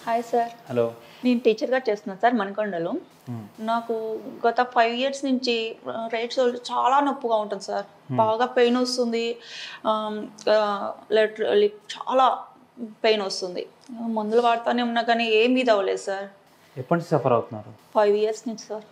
Hi sir. Hello. నేను టీచర్‌గా చేస్తున్నాను సార్ మణికొండలో. నాకు గత 5 ఇయర్స్ నుంచి రైట్ షోల్డర్ చాలా నొప్పిగా ఉంటుంది సార్. బాగా పెయిన్ వస్తుంది. చాలా పెయిన్ వస్తుంది. మందులు వాడుతూనే ఉన్నా కానీ ఏమీ అవ్వలేదు సార్. ఎప్పటి నుంచి సఫర్ అవుతున్నారు? 5 ఇయర్స్ నుంచి సార్.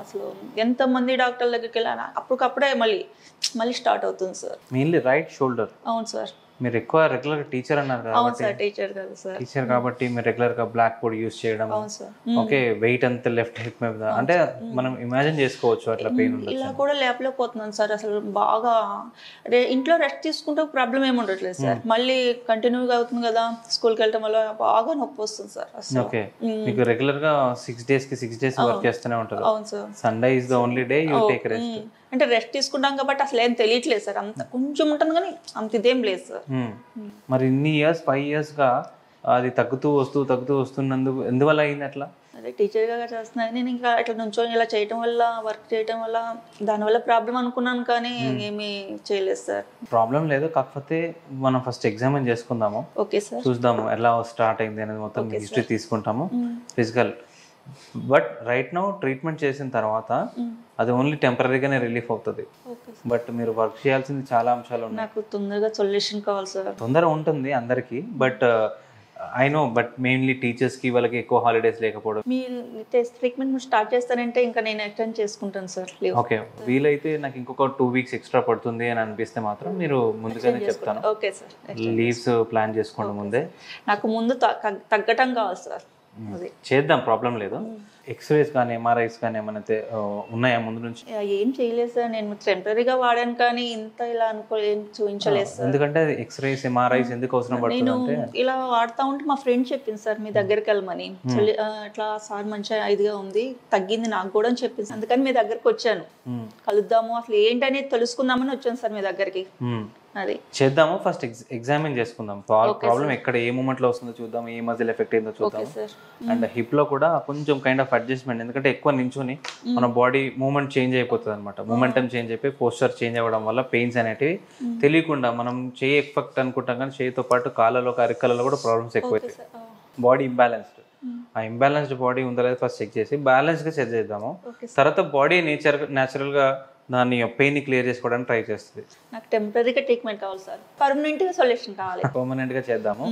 అసలు ఎంతమంది డాక్టర్ల దగ్గరికి వెళ్ళాను అప్పటికప్పుడే మళ్ళీ స్టార్ట్ అవుతుంది సార్. Mainly right shoulder. అవును సార్. మీరు ఎక్కువ రెగ్యులర్ టీచర్ అన్నారు అవును సార్, టీచర్ కదా సార్. టీచర్ కాబట్టి మీరు రెగ్యులర్ గా బ్లాక్ బోర్డ్ యూస్ చేయడం, అవును సార్. ఓకే, వెయిట్ అంతా లెఫ్ట్ హిప్ మీద, అంటే మనం ఇమాజిన్ చేసుకోవచ్చు అట్లా పెయిన్ ఉండొచ్చు. ఇలా కూడా లేపలేకపోతున్నాను సార్. అసలు బాగా ఇంట్లో రెస్ట్ తీసుకుంటే ప్రాబ్లం ఏమి ఉండట్లేదు సార్. మళ్ళీ కంటిన్యూగా అవుతుంది కదా, స్కూల్కి వెళ్ళటం వల్ల బాగా నొప్పి వస్తుంది సార్ అసలు. ఓకే, మీకు రెగ్యులర్ గా 6 days వర్క్ చేస్తూనే ఉంటారు. అవును sir. Sunday is the only day you take rest. అంటే రెస్ట్ తీసుకుంటాం కాబట్టి అసలు ఏం తెలియట్లేదు సార్. అంత కొంచెం ఉంటుంది కానీ అంత ఇదేం లేదు సార్. మరి ఇన్ని ఇయర్స్ 5 years గా అది తగ్గుతూ వస్తున్నందుకు ఎందువల్ల అయింది అట్లా? అదే టీచర్గా చేస్తున్నాను నేను. ఇంకా ఇట్లా నుంచొని ఇలా చేయటం వల్ల, వర్క్ చేయటం వల్ల దానివల్ల ప్రాబ్లం అనుకున్నాను కానీ ఏమీ చేయలేదు సార్. ప్రాబ్లం లేదు, కాకపోతే మనం ఫస్ట్ ఎగ్జామిన్ చేసుకుందాము. Okay sir. చూద్దాము ఎలా స్టార్ట్ అయింది అనేది మొత్తం హిస్టరీ తీసుకుంటాము, physical. But right now treatment చేసిన తర్వాత అది ఓన్లీ టెంపరీగానే రిలీఫ్ అవుతుంది. బట్ మీరు వర్క్ చేయాల్సింది చాలా అంశాలు ఉన్నాయి. నాకు తొందరగా సొల్యూషన్ కావాలి సార్. తొందర ఉంటుంది అందరికీ, but I know, but mainly టీచర్స్కి వాళ్ళకి ఎక్కువ హాలిడేస్ లేకపోవడం. మీరు ట్రీట్మెంట్ స్టార్ట్ చేస్తారంటే ఇంకా నేను ఎక్స్టెండ్ చేసుకుంటాను సార్. ఓకే, వీలైతే నాకు ఇంకొక 2 weeks ఎక్స్ట్రా పడుతుంది అని అనిపిస్తే మాత్రం మీరు ముందుగానే చెప్తాను. Okay sir. లీవ్స్ ప్లాన్ చేసుకోండి ముందే. నాకు ముందు తగ్గటం కావాలి సార్. చేద్దాం, ప్రాబ్లం లేదు. ఎక్స్రేస్ కానీ ఎంఆర్ఐస్ కానీ ఏమైనా ఉన్నాయా ముందు నుంచి? ఏం చేయలేదు సార్. నేను టెంపరీగా వాడాను కానీ ఇంత ఇలా ఏం చూపించలేదు సార్. ఎందుకంటే ఎక్స్రేస్ ఎంఆర్ఐస్ ఎందుకు అవసరం పడుతుంది అంటే, ఇలా వాడుతూ ఉంటే మా ఫ్రెండ్ చెప్పింది సార్ మీ దగ్గరికి వెళ్ళమని. ఇట్లా సార్ మంచిగా ఇదిగా ఉంది, తగ్గింది నాకు కూడా అని చెప్పింది. అందుకని మీ దగ్గరికి వచ్చాను, కలుద్దాము అసలు ఏంటనేది తెలుసుకుందామని వచ్చాను సార్ మీ దగ్గరికి. అది చేద్దాము. ఫస్ట్ ఎగ్జామిన్ చేసుకుందాం, ప్రాబ్లం ఎక్కడ ఏ మూమెంట్ లో వస్తుందో చూద్దాం, ఏ మజిల్ ఎఫెక్ట్ అయిందో చూద్దాం. అండ్ హిప్ లో కూడా కొంచెం కైండ్ ఆఫ్ అడ్జస్ట్మెంట్, ఎందుకంటే ఎక్కువ నించుని మన బాడీ మూమెంట్ చేంజ్ అయిపోతుంది అనమాట. మూమెంటం చేంజ్ అయిపోయి పోస్చర్ చేంజ్ అవ్వడం వల్ల పెయిన్స్ అనేటివి తెలియకుండా మనం చేయి ఎఫెక్ట్ అనుకుంటాం కానీ చేయితో పాటు కాళ్ళలో అరికలలో కూడా ప్రాబ్లమ్స్ ఎక్కువైతాయి. బాడీ ఇంబ్యాలెన్స్డ్, ఆ ఇంబ్యాలెన్స్డ్ బాడీ ఉందా లేదా ఫస్ట్ చెక్ చేసి బ్యాలెన్స్ గా సెట్ చేద్దాము. తర్వాత బాడీ న్యాచురల్ గా దాన్ని పెయిన్ ని క్లియర్ చేసుకోవడానికి ట్రై చేస్తుంది. నాకు టెంపరీగా ట్రీట్మెంట్ కావాలి సార్, పర్మనెంట్ గా సొల్యూషన్ కావాలి. పర్మనెంట్ గా చేద్దాము.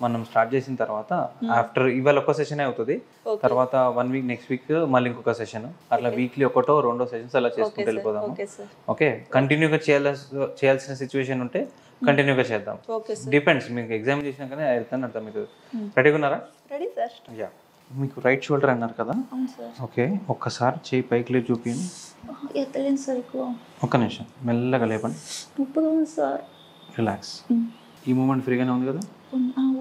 మనం స్టార్ట్ చేసిన తర్వాత ఆఫ్టర్ ఇవాళ ఒక సెషన్ అవుతుంది, తర్వాత 1 week నెక్స్ట్ వీక్ మళ్ళీ ఇంకొక సెషన్, అట్లా వీక్లీ 1-2 సెషన్స్ అలా చేసుకుంటూ వెళ్ళిపోదాము. ఓకే, కంటిన్యూగా చేయాల్సిన సిచ్యువేషన్ ఉంటే కంటిన్యూగా చేద్దాం. డిపెండ్స్, మీకు ఎగ్జామ్ చేసినాకనే అర్థం. మీరు రెడీగా ఉన్నారా? Ready sir. యా, మీకు రైట్ షోల్డర్ అన్నారు కదా? ఓకే, ఒక్కసారి చేయి పైకి లేపి చూపించండి. ఎత్తలేను సార్ ఎక్కువ. ఒక్క నిమిషం, మెల్లగా లేపండి. Sir relax. ఈ మూమెంట్ ఫ్రీగానే ఉంది కదా?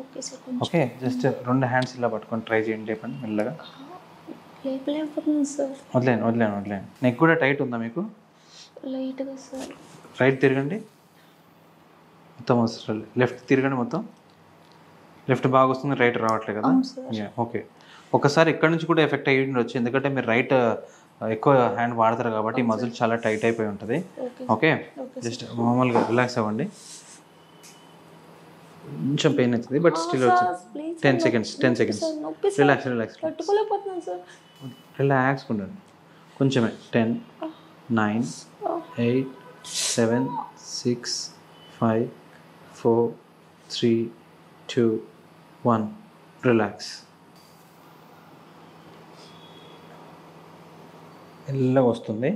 Okay sir. Okay, just 2 hands ఇలా పట్టుకొని ట్రై చేయండి, లేపండి మెల్లగా. లేపలేకపోతున్నాను సార్. వదిలేను. నెక్ కూడా టైట్ ఉందా మీకు? లైట్గా సార్. రైట్ తిరగండి మొత్తం, అసలు లెఫ్ట్ తిరగండి మొత్తం. లెఫ్ట్ బాగా వస్తుంది, రైట్ రావట్లేదు కదా? ఓకే, ఒకసారి ఇక్కడ నుంచి కూడా ఎఫెక్ట్ అయ్యి ఉండొచ్చు, ఎందుకంటే మీరు రైట్ ఎక్కువ హ్యాండ్ వాడతారు కాబట్టి మజిల్ చాలా టైట్ అయిపోయి ఉంటుంది. ఓకే, జస్ట్ మామూలుగా రిలాక్స్ అవ్వండి. కొంచెం పెయిన్ అవుతుంది బట్ స్టిల్ వచ్చింది. 10 seconds రిలాక్స్. రిలాక్స్ ఉండండి కొంచెమే. 10, 9, 8, 7, 6, 5, 4, 3, 2, 1. రిలాక్స్. మెల్లగా వస్తుంది.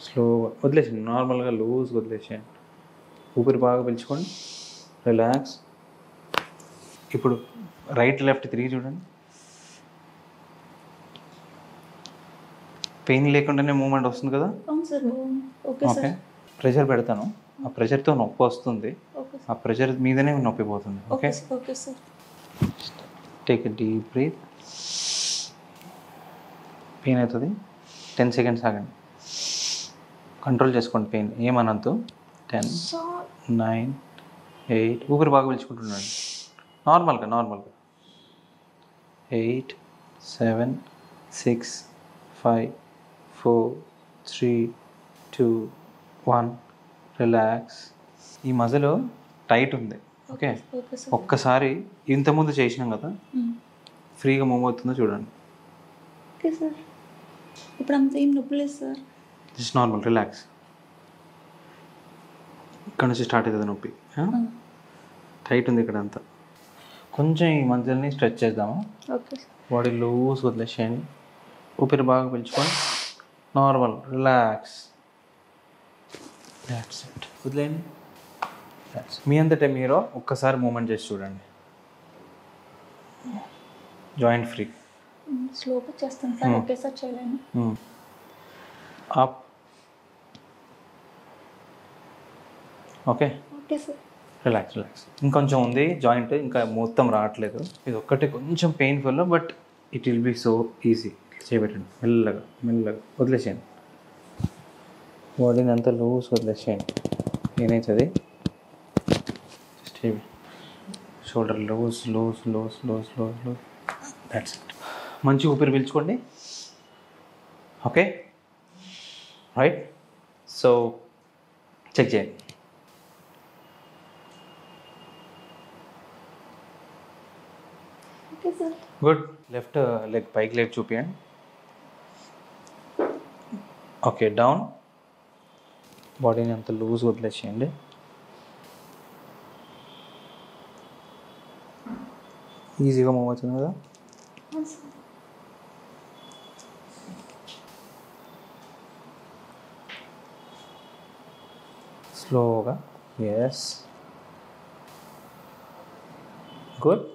స్లోగా వదిలేసేయండి, నార్మల్గా లూజ్గా వదిలేసేయండి. ఊపిరి బాగా పీల్చుకోండి, రిలాక్స్. ఇప్పుడు రైట్ లెఫ్ట్ తిరిగి చూడండి. పెయిన్ లేకుండానే మూమెంట్ వస్తుంది కదా? ఓకే, ప్రెషర్ పెడతాను, ఆ ప్రెషర్తో నొప్పి వస్తుంది, ఆ ప్రెషర్ మీదనే నొప్పి పోతుంది. Okay, take a deep breath. Pain అవుతుంది, 10 seconds ఆగండి, కంట్రోల్ చేసుకోండి పెయిన్, ఏమనద్దు. 10, 9, 8, ఊపిరి బాగా పీల్చుకుంటున్నాడు నార్మల్గా. 8, 7, 6, 5, 4, 3, 2, 1. రిలాక్స్. ఈ మజిల్ టైట్ ఉంది, ఓకే, ఓకే సార్. ఒక్కసారి ఇంతకుముందు చేసినాం కదా, ఫ్రీగా మూవ్ అవుతుందో చూడండి. Okay sir. ఇప్పుడు అంత ఏం నొప్పి లేదు సార్. Just normal, relax. ఇక్కడ నుంచి స్టార్ట్ అవుతుంది నొప్పి. టైట్ ఉంది ఇక్కడ అంతా. కొంచెం ఈ మధ్యలోని స్ట్రెచ్ చేద్దాము. ఓకే. బాడీ లూజ్ వదిలేసేయండి. ఊపిరి బాగా పీల్చుకొని నార్మల్ రిలాక్స్. That's it. వదిలేయండి. మీ అంతటే మీరు ఒక్కసారి మూమెంట్ చేసి చూడండి. Joint free. స్లోగా చేస్తాను సార్, ఒకేసారి చేయలేను. Up. Okay. Okay sir. Relax relax. ఇంకొంచెం ఉంది జాయింట్, ఇంకా మొత్తం రావట్లేదు. ఇది ఒక్కటే కొంచెం painful, but it will be so easy. చేయబెట్టండి మెల్లగా మెల్లగా, వదిలేసేయండి. బాడీని అంతా లూజ్ వదిలేసేయండి. ఏనైతుంది just shoulder loose loose loose loose loose loose. That's it. మంచి ఊపిరి పీల్చుకోండి. Okay right. సో చెక్ చేయండి. Okay sir. Good. Left leg పైకి లెగ్ చూపించండి. Okay, down. బాడీని అంత లూజ్ వదిలేసేయండి. ఈజీగా మూవ్ అవుతుంది కదా. స్లోగా. Yes, good.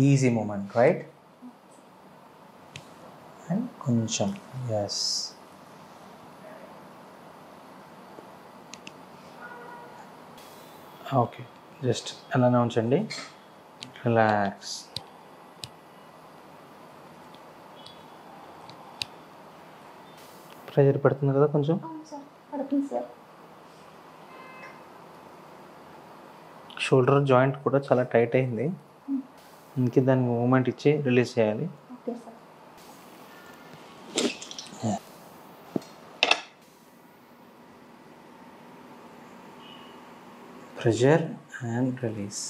Easy movement, right. And కొంచెం. Yes, okay. జస్ట్ అలానే ఉంచండి. రిలాక్స్. ప్రెజర్ పడుతుంది కదా కొంచెం. పడుతుంది సార్. షోల్డర్ జాయింట్ కూడా చాలా టైట్ అయింది. ఇంకే దానికి మూమెంట్ ఇచ్చి రిలీజ్ చేయాలి. Okay sir. Pressure and release.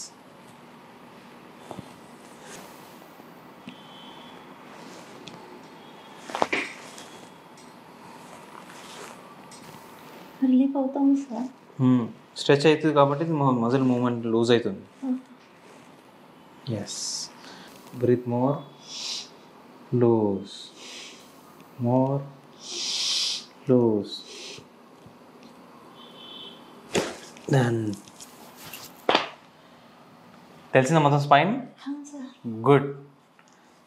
Relief అవుతాము సార్. స్ట్రెచ్ అవుతుంది కాబట్టి మజిల్ మూమెంట్ లూజ్ అవుతుంది. Yes, breath more, loose, more, loose. Then తెలిసిందా మొత్తం స్పైన్? సార్. గుడ్.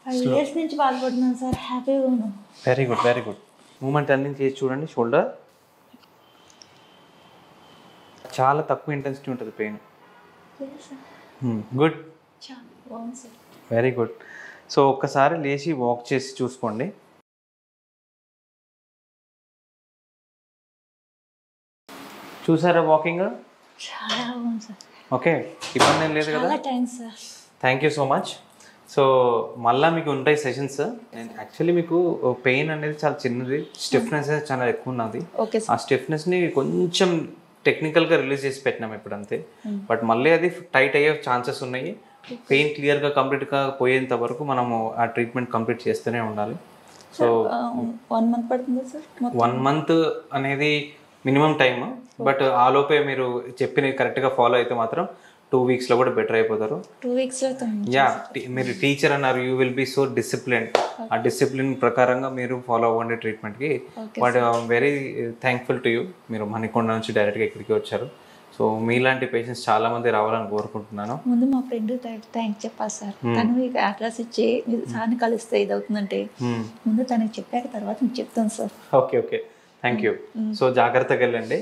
5 years నుంచి బాధపడుతున్నాను సార్, హ్యాపీగా ఉన్నాను. Very good, very good. Movement అన్ని చేసి చూడండి. షోల్డర్ చాలా తక్కువ ఇంటెన్సిటీ ఉంటుంది పెయిన్. గుడ్, చాలా బాగుంది సార్. Very good. సో ఒక్కసారి లేచి వాక్ చేసి చూసుకోండి. చూసారా వాకింగ్? చాలా బాగుంది సార్. ఓకే, ఇబ్బంది ఏం లేదు కదా? చాలా thanks sir. Thank you so much. So మళ్ళీ మీకు ఉంటాయి సెషన్స్. నేను యాక్చువల్లీ మీకు పెయిన్ అనేది చాలా చిన్నది, స్టిఫ్నెస్ అనేది చాలా ఎక్కువ ఉన్నది. ఓకే ఆ స్టిఫ్నెస్ని కొంచెం టెక్నికల్గా రిలీజ్ చేసి పెట్టినాం ఇప్పుడు అంతే. బట్ మళ్ళీ అది టైట్ అయ్యే ఛాన్సెస్ ఉన్నాయి. పెయిన్ క్లియర్గా కంప్లీట్గా పోయేంత వరకు మనము ఆ ట్రీట్మెంట్ కంప్లీట్ చేస్తూనే ఉండాలి. సో 1 month పడుతుందా సార్? 1 month అనేది మినిమం టైమ్. బట్ ఆ లోపే మీరు చెప్పినవి కరెక్ట్గా ఫాలో అయితే మాత్రం 2 weeksలో కూడా బెటర్ అయిపోతారు. 2 weeks యా, మీరు టీచర్ అన్నారు, you will be so discipline. ఆ డిసిప్లిన్ ప్రకారంగా మీరు ఫాలో అవ్వండి ట్రీట్మెంట్కి. But I'm very thankful to you. మీరు మణికొండ నుంచి డైరెక్ట్గా ఇక్కడికి వచ్చారు. సో మీలాంటి పేషెంట్స్ చాలా మంది రావాలని కోరుకుంటున్నాను. ముందు మా ఫ్రెండ్ థ్యాంక్స్ చెప్పాలి సార్. తను మీకు అడ్రస్ ఇచ్చి సార్ని కలిస్తే ఇది అవుతుందంటే ముందు తనకి చెప్పాక తర్వాత మీకు చెప్తాను sir. Okay okay, thank you. So జాగ్రత్తగా వెళ్ళండి.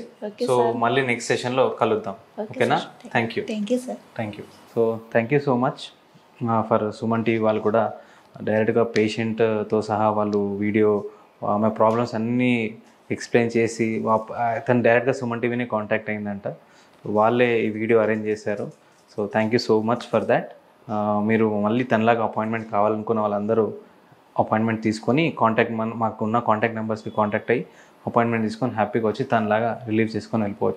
సో మళ్ళీ నెక్స్ట్ సెషన్లో కలుద్దాం. ఓకేనా? Thank you. Thank you sir. Thank you. So thank you so much for Suman TV వాళ్ళు కూడా డైరెక్ట్గా పేషెంట్తో సహా వాళ్ళు వీడియో ఆమె ప్రాబ్లమ్స్ అన్నీ ఎక్స్ప్లెయిన్ చేసి తను డైరెక్ట్గా సుమన్ టీవీని కాంటాక్ట్ అయిందంట. వాళ్ళే ఈ వీడియో అరేంజ్ చేశారు. So thank you so much for that. మీరు మళ్ళీ తనలాగా అపాయింట్మెంట్ కావాలనుకున్న వాళ్ళందరూ అపాయింట్మెంట్ తీసుకొని మాకు ఉన్న కాంటాక్ట్ నెంబర్స్కి కాంటాక్ట్ అయ్యి అపాయింట్మెంట్ తీసుకొని హ్యాపీగా వచ్చి తనలాగా రిలీవ్ చేసుకొని వెళ్ళిపోవచ్చు.